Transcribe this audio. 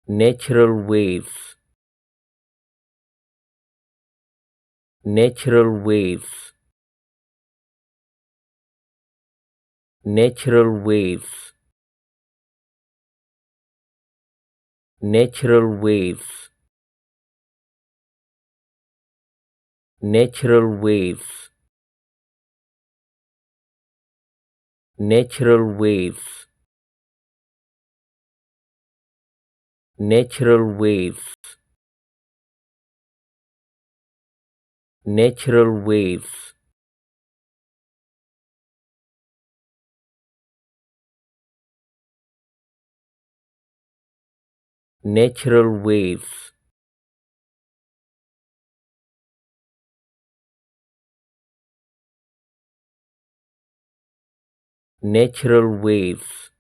natural waves, natural waves, natural waves, natural waves, natural waves, natural waves, natural waves, natural waves, natural waves, natural waves,